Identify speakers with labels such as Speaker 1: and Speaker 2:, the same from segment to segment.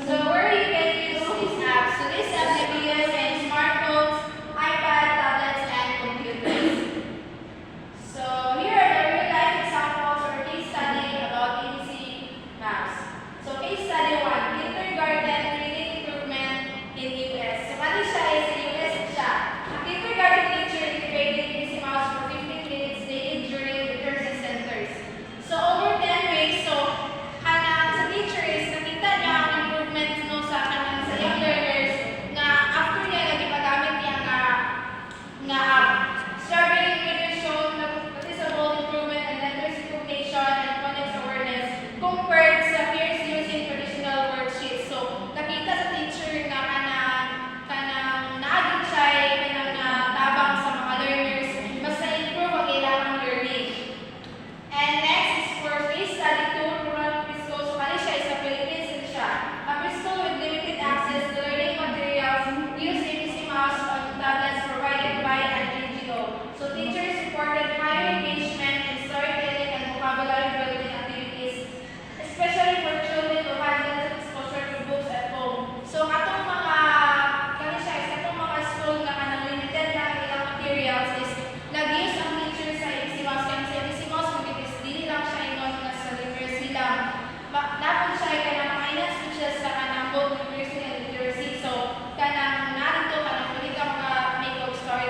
Speaker 1: So where you can use these apps? So this app can be used in smartphones, iPad, tablets, and computers. So here are the real life examples or case study about ABC Maps. So case study 1, kindergarten reading improvement in US. So ano siya is in US siya. Ang kindergarten teacher integrated ABC Maps for 15 minutes daily during the learning centers. So over 10 weeks, so kanang sa teacher is nakita niya ang improvement no sa kanang sa young learners nga after niya lagi magamit niya nga app. Strawberry readers shown noticeable improvement in letters recognition and phonics awareness compared sa peers using traditional worksheets. So nakita sa teacher nga kanang naagit siya kanang tabang sa mga learners mas na-improve ang ilang learning. And next is for case study 2, rural preschool. So kani siya is sa Philippines din siya. A preschool with limited access to learning materials use ABC Mouse on tablets provided by an NGO. So teachers supported higher engagement in storytelling and vocabulary building activities, especially for children who had limited exposure to books at home. So katong mga kani siya is katong mga school nga kanang limited lang ang ilang materials is nag-use ang teachers sa ABC Mouse kaya sa ABC Mouse because dili lang siya ingon nga sa literacy lang. Dapat siya kanang mga speeches sa kanang both literacy and literacy. So kanang narito kanang pwede ka maka-make of story,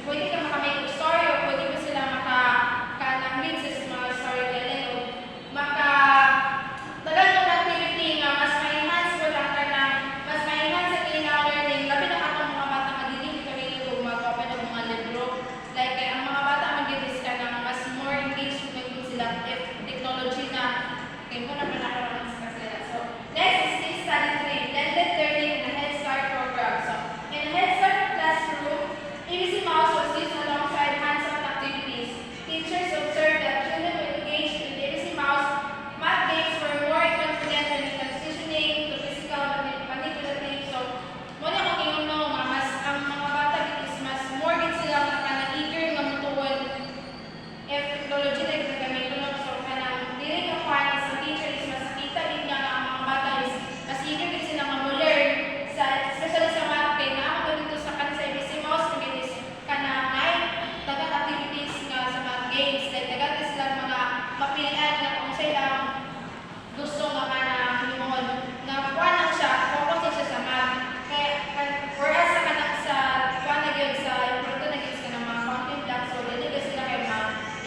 Speaker 1: pwede ka maka-make of story o pwede mo sila kanang read sa mga storytelling o maka tagal ng activity nga mas ma-enhance ko lang kanang mas ma-enhance ang ilang learning labi na katong mga bata nga dili kami kung mag-open ng mga libro like ang mga bata mag-discuss kanang mas more engaged kung sila if technology na kay mo na panahon sa sila. So next is case study 3, blended learning in the Head Start program. So in the Head Start classroom, ABC Mouse was used alongside hands-on activities. Teachers observed that children who engaged with ABC Mouse math games were more confident when transitioning to physical manipulative. So mo na kung ingon no nga mas ang mga bata is mas more gid sila nga kanang eager nga mutuon if technology na ginagamit ko no. So kanang dili ka fun as a teacher is mas nakita din nga ang mga bata is mas eager din sila nga mo-learn sa especially sa math kay naa mo dito sa kanang sa ABC Mouse kay is kanang ay dagat activities nga sa math games like dagat sila mga mapilian nga kung sa ilang gusto nga kanang himuon nga kuan lang siya focus lang siya sa math kaya whereas sa kanang sa kuan na gyud sa importante na gyud sa kanang mga content lang so dili ka sila kay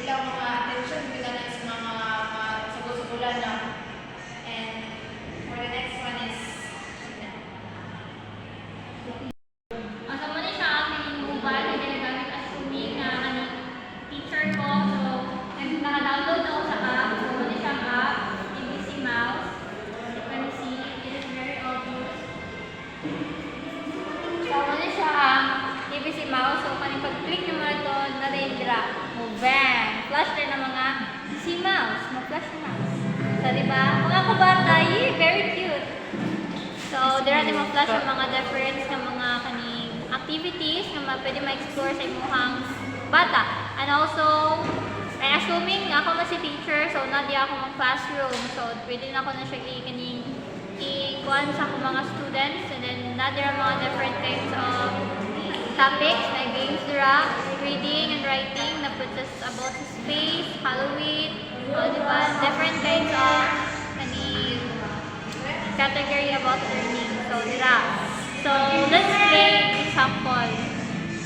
Speaker 1: ilang mga attention ginanan sa mga sagot-sagulan lang. And for the next one is
Speaker 2: Asa mo ni siya aking mobile na ginagamit assuming na teacher ko. So, naka-download ako sa app. So, mo ni siya app, ABC Mouse. You can see, it is very obvious. So, mo ni siya ABC Mouse. So, kaning pag-click nyo mo ito, na-rendra. O, bang! Flash rin ng mga ABC Mouse. Mag-flash na mouse. So, diba? Mga kabata, very cute. So, there are mga flash ng mga difference ng mga kaning activities na pwede ma-explore sa imuhang bata. And also, I'm assuming ako na si teacher, so na di ako mag-classroom. So, pwede na ako na siya i-kuhan sa akong mga students. And then, na there are mga different kinds of topics na games dira, reading and writing na puts us about sa space, Halloween, diba? Different kinds of category about learning. So, dira. So, let's play example.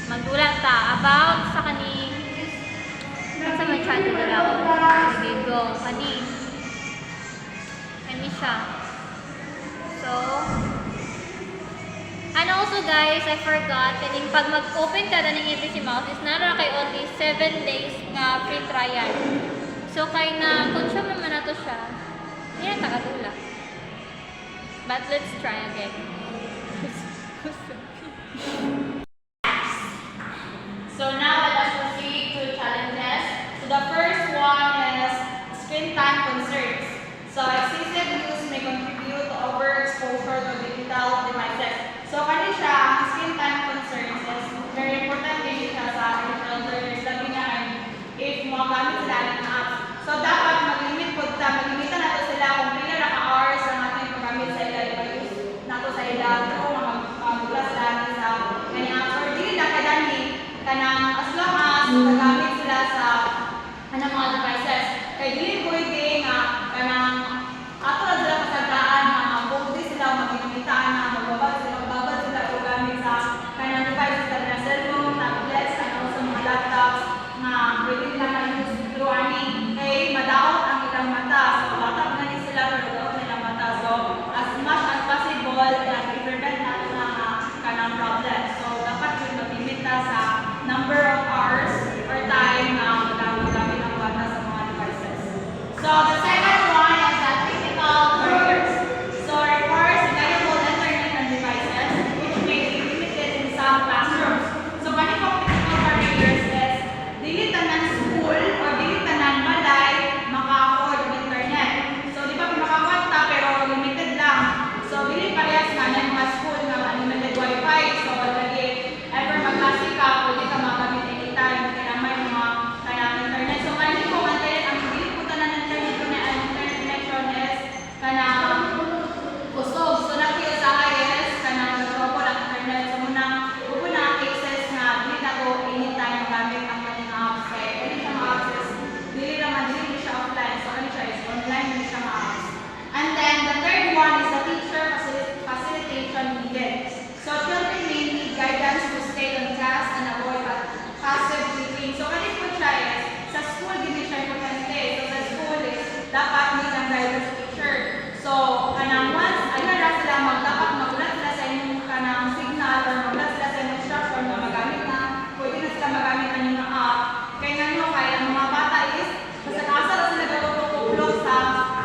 Speaker 2: Magdulat ta about sa kaning sa may chat nila o. Sige, go. Kani siya. So, and also guys, I forgot, kaning pag mag-open ka na ng ABC Mouse, is nara kay only 7 days nga free trial. So, kay na consume naman na to siya, hindi na takadula. But let's try again.
Speaker 1: so now let us proceed to challenges. So the first one is screen time concerns. So excessive use may contribute to overexposure to digital devices. So kani siya, ang screen time concerns is very important din siya sa digital learners. Sabi nga if mo gamit sila ng apps. So dapat mag-limit po maglimita na to sila kung pila na ka hours ang ating paggamit sa ila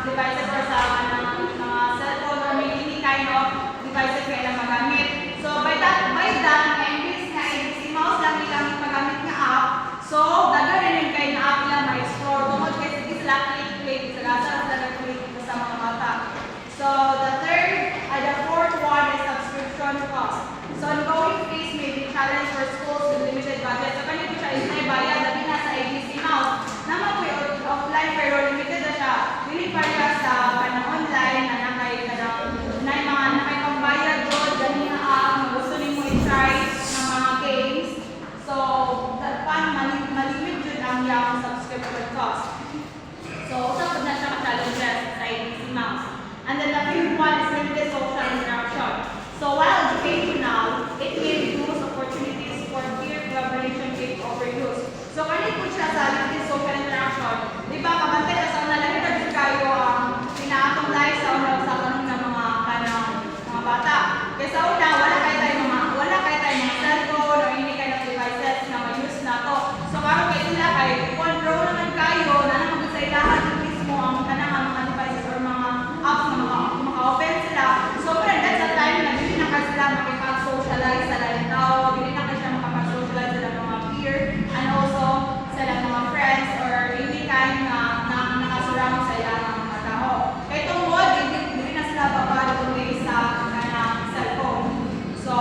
Speaker 3: devices or sa mga cellphone or may any kind of devices kayo na magamit. So by that, imbis na si mouse lang ilang magamit nga app, so daghan rin kayo na app lang ma-explore. Tungkol kayo sige sila click, sila click sa mga bata. So the fourth one is subscription cost. So ongoing fees may be challenge for schools with limited budget. So kanito siya is may bayad, labi na sa ABC Mouse. Naman po offline pero limited na siya. Dili pa siya sa online na nakay pambayad doon, gani na gusto nimo i-try ng mga games. So that pan malimit yun ang yung subscription cost. So usap na siya ka-challenges sa ABC Mouse. And then the fifth one is limited social interaction. So while educational, it may use opportunities for peer collaboration if overused. So kanina po siya sa limited social interaction. Di ba, kabantay na sa una lang ito kayo ang pinaatong live sa una sa kanong ng mga bata. Kaya sa una, wala kayo tayo mga cellphone or hindi kayo ng devices na ma-use na to. So karon kayo sila kayo, control naman kayo na naman sa ilahan mismo ang kanang mga devices or mga apps na maka-open sila. So pero that's the time na hindi na kasi sila makipag-socialize sa lahat tao, hindi na kasi sila makapag-socialize sa mga peer and also sa mga friends or hindi kind na nakasurround sa ilang mga tao. Kaya itong mode, hindi na sila babalik sa kanang cellphone. So,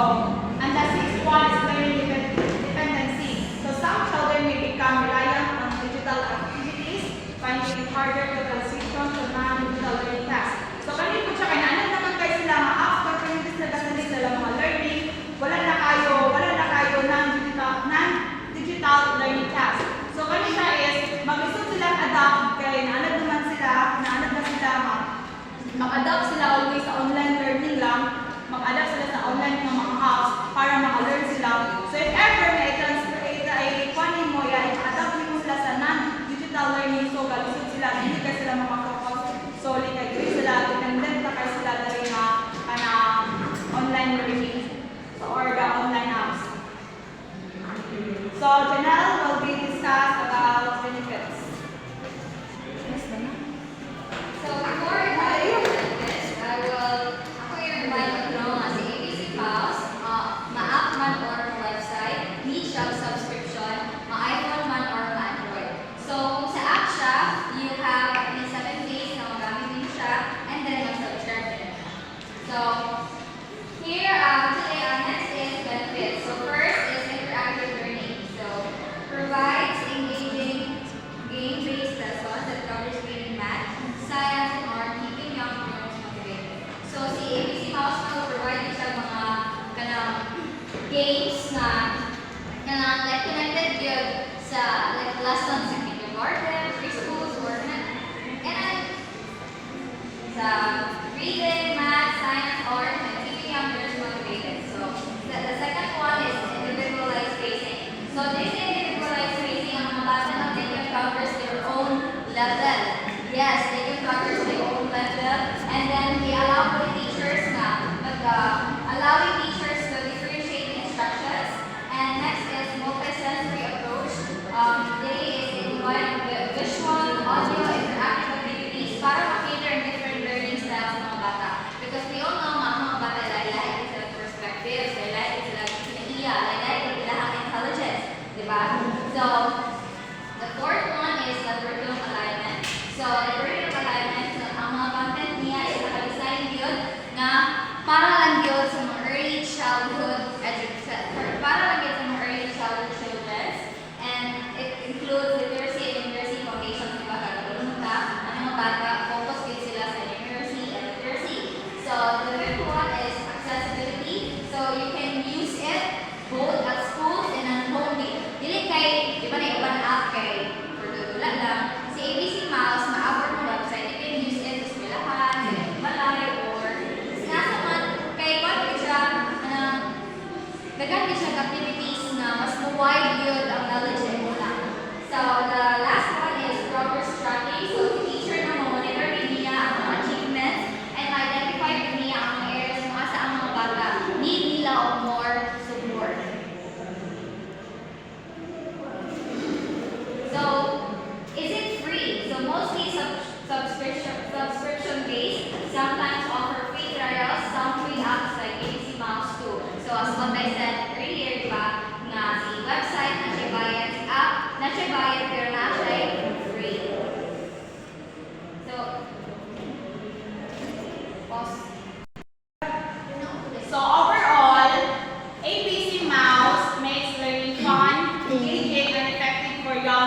Speaker 3: and the sixth one is learning dependency. So some children may become reliant on digital activities, finding it harder to transition to non-digital learning tasks. So kanina po siya, kailangan naman kayo sila mga after practice na kasi sila mga learning, wala na kayo non-digital learning tasks. So kanina is, mag-gusto silang adapt kay naanad na sila mag-adapt sila always sa online learning lang, mag-adapt sila sa online ng mga apps para maka-learn sila. So if ever na i-adapt mo sila sa non-digital learning, so galusot sila, hindi ka sila makafocus. So kaya sila, dependent na kayo sila dali na online learning or the online apps. So Janelle will be discussed about benefits.
Speaker 2: So before I present this, ako yung remind ko nga si ABC Mouse, ma-app man or website, need siya subscription, ma-iPhone man or ma-Android. So kung sa app siya, you have at least 7 days na magamit din siya, and then mag-subscribe din siya. So here, today, next is benefits. So first is interactive learning. So provides engaging game-based lessons that covers reading, math, science, or keeping young learners motivated. So si ABC Mouse will provide siya mga kanang games na like connected yun sa like lessons sa kindergarten, preschools, or sa reading, math, science, or keeping young learners motivated. So the second one is individualized pacing. So this individualized pacing, ang mga bata na they can cover their own level. Yes, they can cover their own level, and then we allow the teachers na allowing teachers to differentiate the instructions. And next is multi-sensory approach. They is involved with visual, audio, interactive activities para ma-cater different learning styles ng mga bata.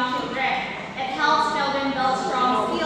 Speaker 1: children. It helps children build strong